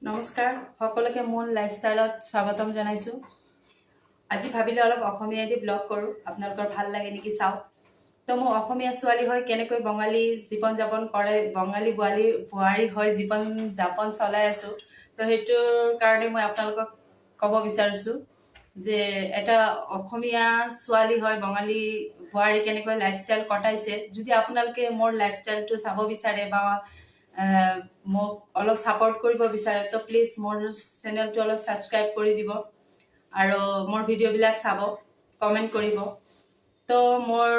নমস্কাৰ সকলোকে মোৰ লাইফষ্টাইলত স্বাগতম জনাইছোঁ। আজি ভাবিলে অলপ অসমীয়াইদি ব্লগ কৰোঁ, আপোনালোকৰ ভাল লাগে নেকি চাওক। তো মই অসমীয়া ছোৱালী হৈ কেনেকৈ বঙালী জীৱন যাপন কৰে, বঙালী বোৱাৰী হৈ জীৱন যাপন চলাই আছোঁ। তো সেইটোৰ কাৰণে মই আপোনালোকক ক'ব বিচাৰিছোঁ যে এটা অসমীয়া ছোৱালী হৈ বঙালী বোৱাৰী কেনেকৈ লাইফষ্টাইল কটাইছে। যদি আপোনালোকে মোৰ লাইফষ্টাইলটো চাব বিচাৰে বা মোক অলপ ছাপোৰ্ট কৰিব বিচাৰে তো প্লিজ মোৰ চেনেলটো অলপ ছাবস্ক্ৰাইব কৰি দিব আৰু মোৰ ভিডিঅ'বিলাক চাব, কমেণ্ট কৰিব। তো মোৰ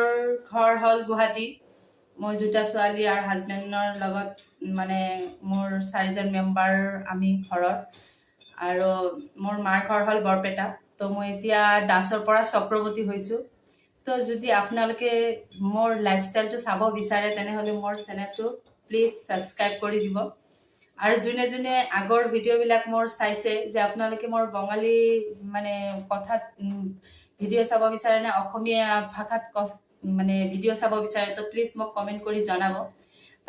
ঘৰ হ'ল গুৱাহাটী। মই দুটা ছোৱালী আৰু হাজবেণ্ডৰ লগত মানে মোৰ 4জন মেম্বাৰ আমি ঘৰত, আৰু মোৰ মাৰ ঘৰ হ'ল বৰপেটা। তো মই এতিয়া দাসৰ পৰা চক্ৰৱৰ্তী হৈছোঁ। তো যদি আপোনালোকে মোৰ লাইফষ্টাইলটো চাব বিচাৰে তেনেহ'লে মোৰ চেনেলটো প্লিজ ছাবস্ক্ৰাইব কৰি দিব। আৰু যোনে যোনে আগৰ ভিডিঅ'বিলাক মোৰ চাইছে যে আপোনালোকে মোৰ বঙালী মানে কথাত ভিডিঅ' চাব বিচাৰে নে অসমীয়া ভাষাত মানে ভিডিঅ' চাব বিচাৰে তো প্লিজ মোক কমেণ্ট কৰি জনাব।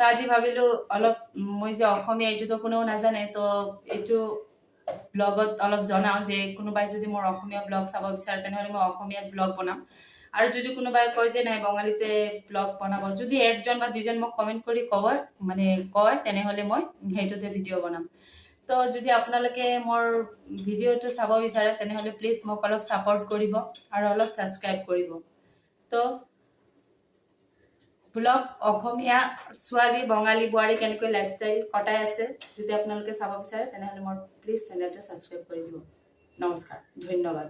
তো আজি ভাবিলোঁ অলপ মই যে অসমীয়া এইটোতো কোনেও নাজানে, তো এইটো ব্লগত অলপ জনাওঁ যে কোনোবাই যদি মোৰ অসমীয়া ব্লগ চাব বিচাৰে তেনেহ'লে মই অসমীয়াত ব্লগ বনাম। আৰু যদি কোনোবাই কয় যে নাই বঙালীতে ব্লগ বনাব, যদি 1জন বা 2জন মোক কমেণ্ট কৰি কয় তেনেহ'লে মই সেইটোতে ভিডিঅ' বনাম। তো যদি আপোনালোকে মোৰ ভিডিঅ'টো চাব বিচাৰে তেনেহ'লে প্লিজ মোক অলপ ছাপোৰ্ট কৰিব আৰু অলপ ছাবস্ক্ৰাইব কৰিব। তো ব্লগ অসমীয়া ছোৱালী বঙালী বোৱাৰী কেনেকৈ লাইফষ্টাইল কটাই আছে যদি আপোনালোকে চাব বিচাৰে তেনেহ'লে মোৰ প্লিজ চেনেলটো ছাবস্ক্ৰাইব কৰি দিব। নমস্কাৰ, ধন্যবাদ।